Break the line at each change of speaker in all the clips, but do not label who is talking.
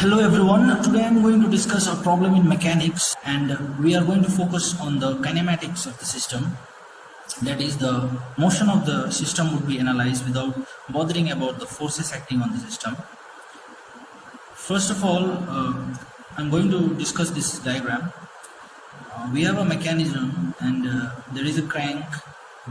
Hello everyone, today I am going to discuss a problem in mechanics and we are going to focus on the kinematics of the system. That is, the motion of the system would be analyzed without bothering about the forces acting on the system. First of all, I'm going to discuss this diagram. We have a mechanism and there is a crank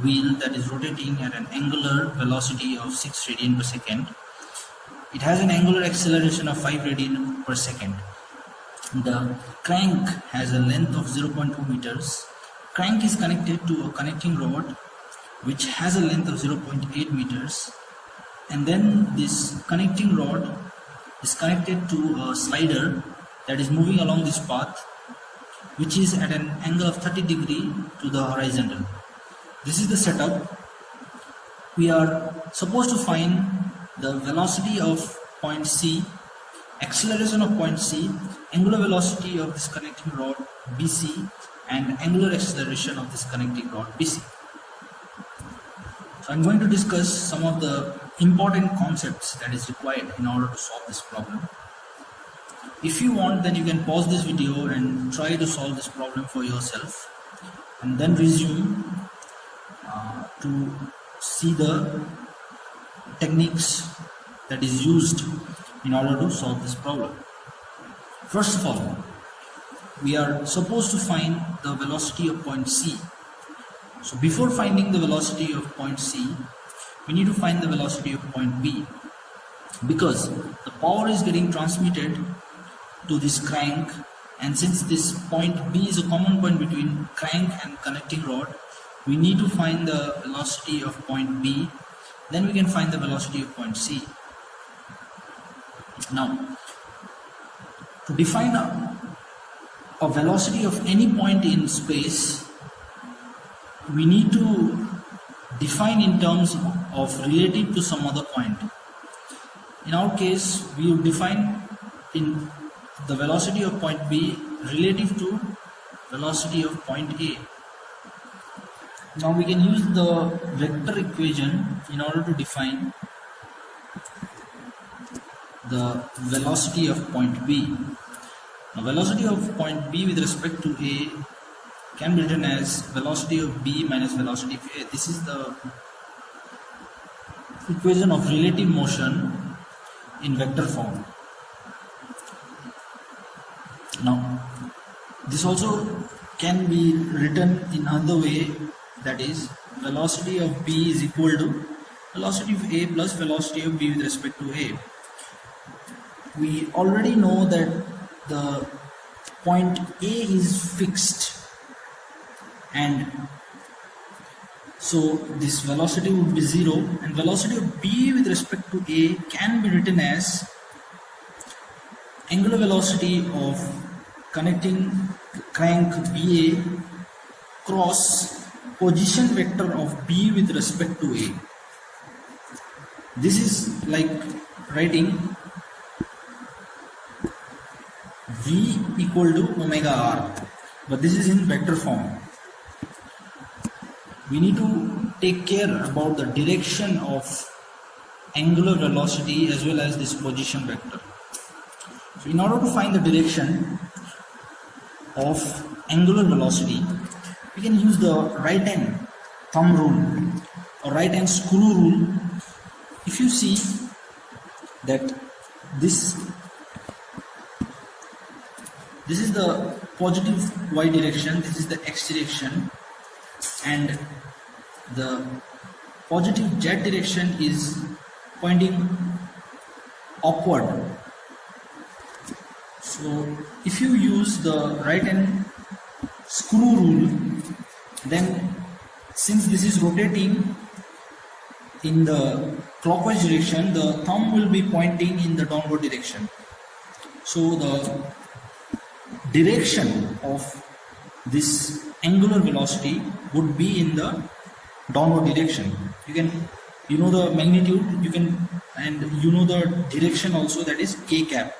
wheel that is rotating at an angular velocity of 6 radian per second. It has an angular acceleration of 5 radian per second. The crank has a length of 0.2 meters. Crank is connected to a connecting rod which has a length of 0.8 meters, and then this connecting rod is connected to a slider that is moving along this path, which is at an angle of 30 degrees to the horizontal. This is the setup. We are supposed to find the velocity of point C, acceleration of point C, angular velocity of this connecting rod BC, and angular acceleration of this connecting rod BC. So I'm going to discuss some of the important concepts that is required in order to solve this problem. If you want, then you can pause this video and try to solve this problem for yourself and then resume to see the techniques that is used in order to solve this problem. First of all, we are supposed to find the velocity of point C. So before finding the velocity of point C, we need to find the velocity of point B, because the power is getting transmitted to this crank, and since this point B is a common point between crank and connecting rod, we need to find the velocity of point B. Then we can find the velocity of point C. Now, to define a velocity of any point in space, we need to define in terms of relative to some other point. In our case, we will define in the velocity of point B relative to velocity of point A. Now we can use the vector equation in order to define the velocity of point B. Now velocity of point B with respect to A can be written as velocity of B minus velocity of A. This is the equation of relative motion in vector form. Now this also can be written in another way, that is, velocity of B is equal to velocity of A plus velocity of B with respect to A. We already know that the point A is fixed, and so this velocity would be 0, and velocity of B with respect to A can be written as angular velocity of connecting crank BA cross position vector of B with respect to A. This is like writing V equal to omega r, but this is in vector form. We need to take care about the direction of angular velocity as well as this position vector. So in order to find the direction of angular velocity, we can use the right hand thumb rule or right hand screw rule. If you see that this is the positive y direction, this is the x direction, and the positive z direction is pointing upward. So if you use the right hand screw rule, then since this is rotating in the clockwise direction, the thumb will be pointing in the downward direction. So the direction of this angular velocity would be in the downward direction. You know the magnitude, and you know the direction also, that is k cap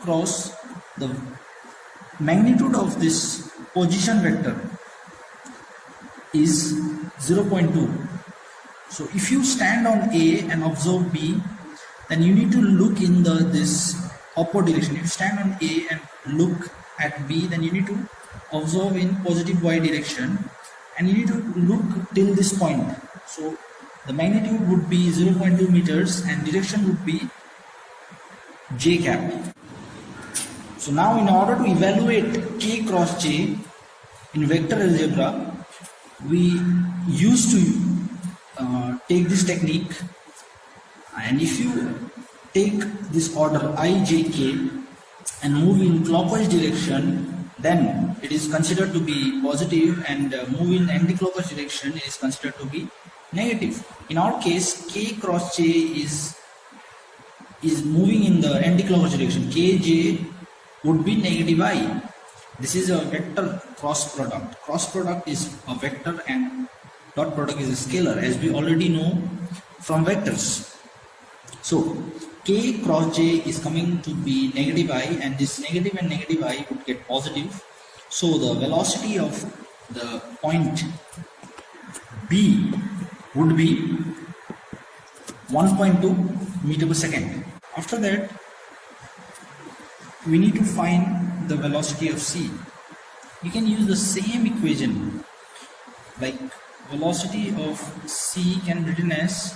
cross the magnitude of this position vector is 0.2. So if you stand on A and observe B, then you need to look in this upward direction. If you stand on A and look at B, then you need to observe in positive y direction and you need to look till this point. So the magnitude would be 0.2 meters and direction would be j cap. So now in order to evaluate k cross j in vector algebra, we used to take this technique, and if you take this order I, j, k and move in clockwise direction, then it is considered to be positive, and move in anti-clockwise direction it is considered to be negative. In our case, k cross j is moving in the anti-clockwise direction. Kj would be negative I. This is a vector cross product. Cross product is a vector and dot product is a scalar, as we already know from vectors. So k cross j is coming to be negative I, and this negative and negative I would get positive. So the velocity of the point B would be 1.2 meter per second. After that, we need to find the velocity of C. You can use the same equation, like velocity of C can be written as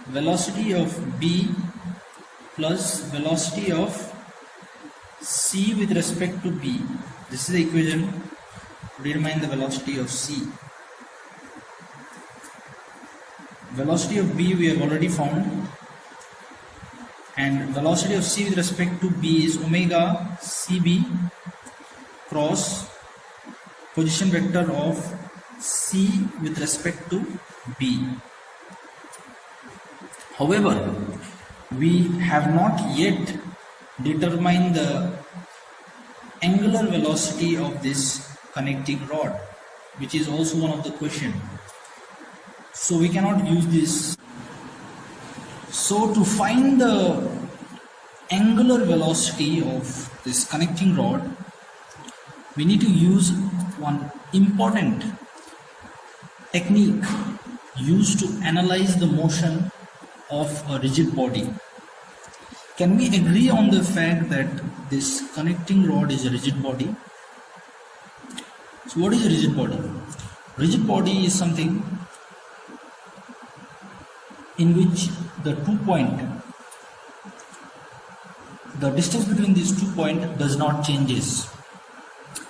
velocity of B plus velocity of C with respect to B. This is the equation to determine the velocity of C. Velocity of B we have already found, and velocity of C with respect to B is omega CB cross position vector of C with respect to B. However, we have not yet determined the angular velocity of this connecting rod, which is also one of the question. So we cannot use this. So to find the angular velocity of this connecting rod, we need to use one important technique used to analyze the motion of a rigid body. Can we agree on the fact that this connecting rod is a rigid body? So what is a rigid body? Rigid body is something in which the distance between these 2 points does not changes.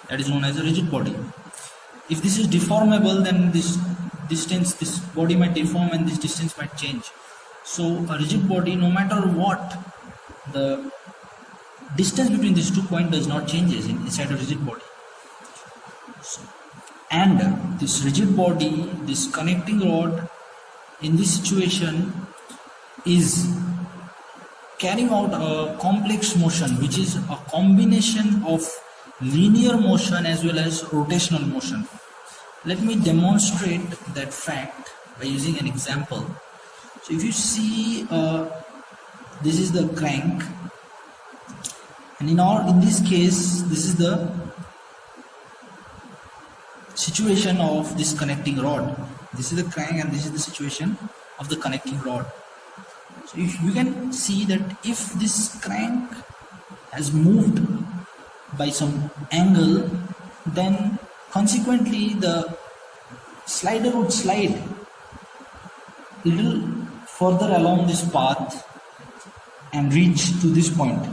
That is known as a rigid body. If this is deformable, then this body might deform and this distance might change. So a rigid body, no matter what, the distance between these 2 points does not changes inside a rigid body. And this rigid body, this connecting rod, in this situation is carrying out a complex motion, which is a combination of linear motion as well as rotational motion. Let me demonstrate that fact by using an example. So if you see, this is the crank, and in this case, this is the situation of this connecting rod. This is the crank and this is the situation of the connecting rod. So if you can see that if this crank has moved by some angle, then consequently the slider would slide little further along this path and reach to this point.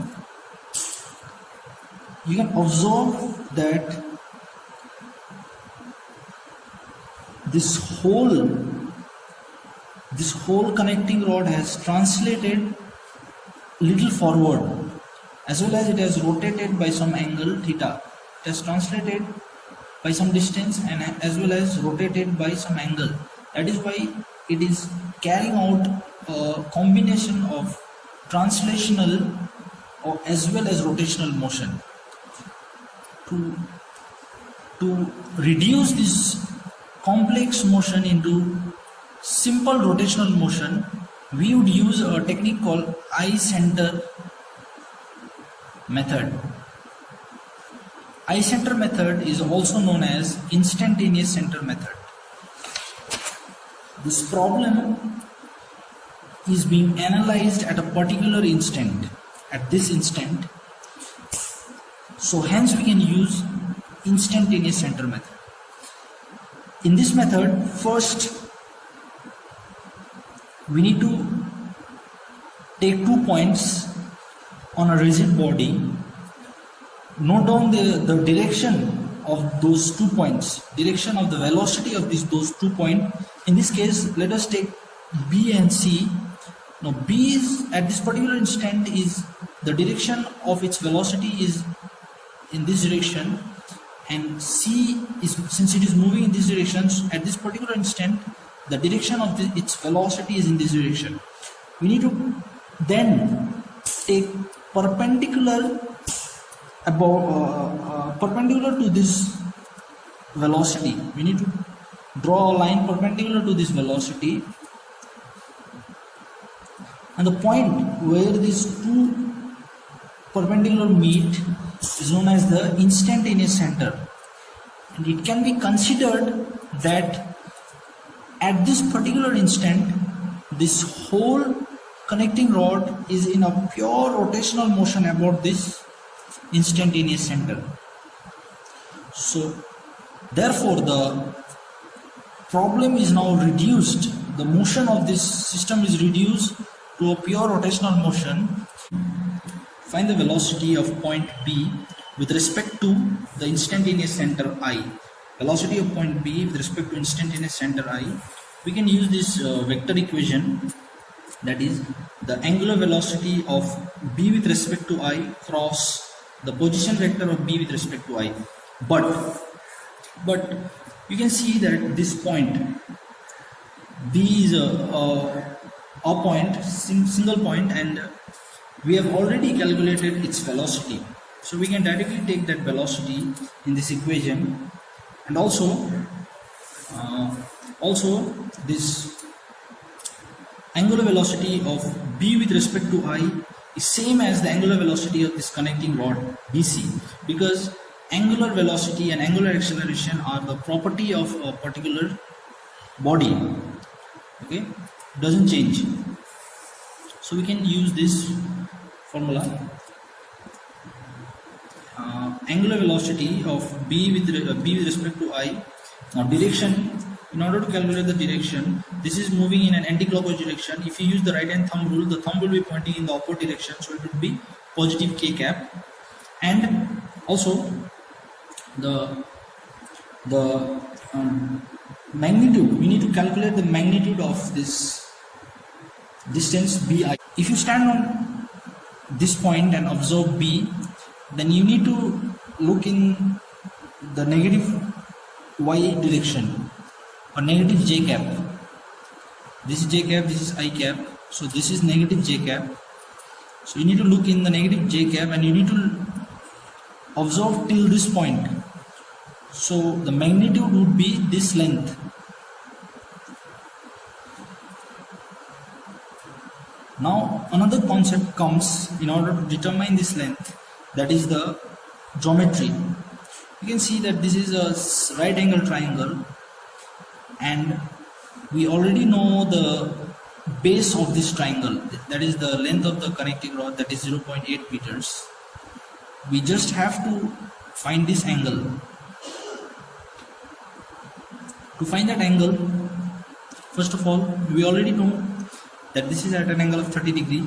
You can observe that this whole connecting rod has translated little forward, as well as it has rotated by some angle theta. It has translated by some distance and as well as rotated by some angle. That is why it is carrying out a combination of translational as well as rotational motion. To reduce this complex motion into simple rotational motion, we would use a technique called eye-center method. Eye-center method is also known as instantaneous center method. This problem is being analyzed at a particular instant, at this instant. So hence we can use instantaneous center method. In this method, first we need to take 2 points on a rigid body, note down the direction of those 2 points, direction of the velocity of those 2 points. In this case, let us take B and C. Now B is at this particular instant, is the direction of its velocity is in this direction, and C is, since it is moving in this direction, at this particular instant the direction of its velocity is in this direction. We need to then take perpendicular perpendicular to this velocity. We need to draw a line perpendicular to this velocity, and the point where these two perpendicular meet is known as the instantaneous center. And it can be considered that at this particular instant, this whole connecting rod is in a pure rotational motion about this instantaneous center. So therefore the problem is now reduced, the motion of this system is reduced to a pure rotational motion. Find the velocity of point B with respect to the instantaneous center I. Velocity of point B with respect to instantaneous center I. We can use this vector equation, that is the angular velocity of B with respect to I cross the position vector of B with respect to I. But you can see that this point B is a point, single point, and we have already calculated its velocity. So we can directly take that velocity in this equation, and also this angular velocity of B with respect to I is same as the angular velocity of this connecting rod BC, because angular velocity and angular acceleration are the property of a particular body. Okay, doesn't change. So we can use this formula. Angular velocity of B with respect to I. Now direction, in order to calculate the direction, this is moving in an anti-clockwise direction. If you use the right hand thumb rule, the thumb will be pointing in the opposite direction, so it would be positive k cap. And also the magnitude, we need to calculate the magnitude of this distance BI. If you stand on this point and observe B, then you need to look in the negative y direction, or negative j cap. This is j cap, this is I cap, so this is negative j cap. So you need to look in the negative j cap and you need to observe till this point. So the magnitude would be this length. Now another concept comes in order to determine this length, that is the geometry. You can see that this is a right angle triangle, and we already know the base of this triangle, that is the length of the connecting rod, that is 0.8 meters. We just have to find this angle. To find that angle, first of all, we already know that this is at an angle of 30 degree.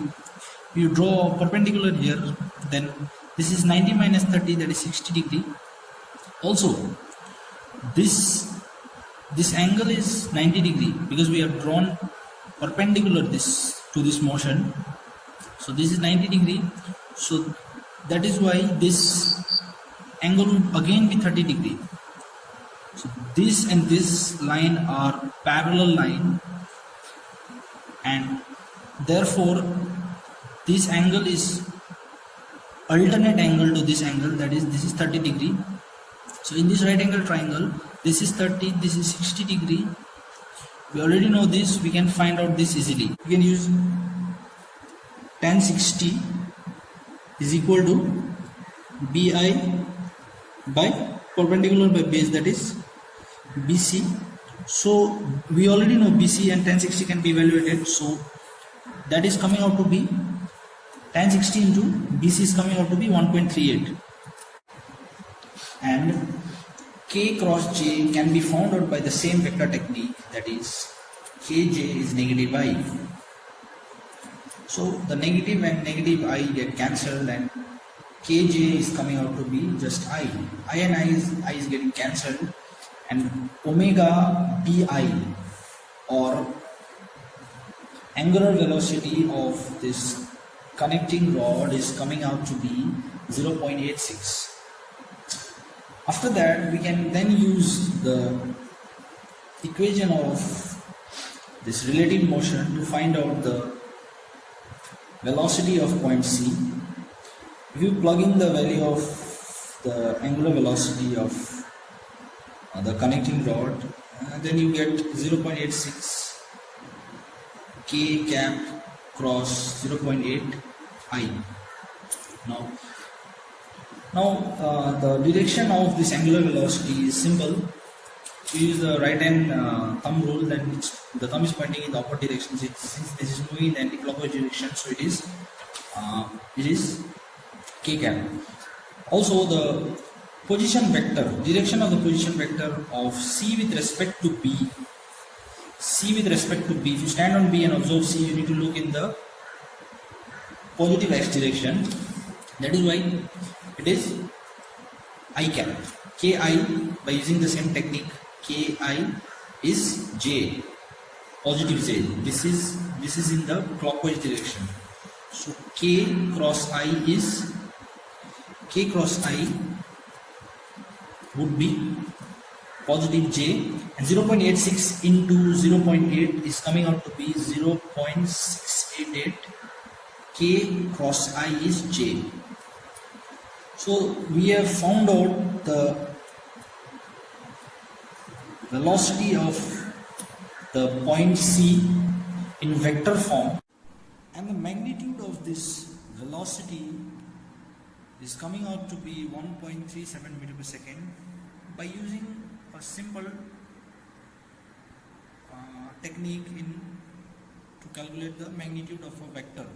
You draw a perpendicular here, then this is 90 minus 30, that is 60 degree. Also, this angle is 90 degree because we have drawn perpendicular to this motion. So this is 90 degree. So that is why this angle would again be 30 degree. So this and this line are parallel line, and therefore this angle is alternate angle to this angle, that is this is 30 degree. So in this right angle triangle, this is 30, this is 60 degree. We already know this, we can find out this easily. We can use tan 60 is equal to BI by perpendicular by base, that is BC. So we already know BC and tan 60 can be evaluated, so that is coming out to be tan 60 into BC is coming out to be 1.38, and K cross J can be found out by the same vector technique, that is Kj is negative I. So the negative and negative I get cancelled and Kj is coming out to be just I. I and I is getting cancelled, and omega Bi, or angular velocity of this connecting rod, is coming out to be 0.86. After that, we can then use the equation of this relative motion to find out the velocity of point C. If you plug in the value of the angular velocity of the connecting rod, then you get 0.86 K cap cross 0.8 I. Now the direction of this angular velocity is simple. We use the right hand thumb rule, then the thumb is pointing in the upward direction. Since this is moving in the anti-clockwise direction, so it is K cap. Also, the position vector, direction of the position vector of C with respect to B. C with respect to B. If you stand on B and observe C, you need to look in the positive x direction. That is why it is I cap. Ki, by using the same technique, Ki is J, positive J. This is in the clockwise direction. So K cross I would be positive J, and 0.86 into 0.8 is coming out to be 0.688. K cross I is J. So we have found out the velocity of the point C in vector form, and the magnitude of this velocity is coming out to be 1.37 meter per second by using a simple technique to calculate the magnitude of a vector.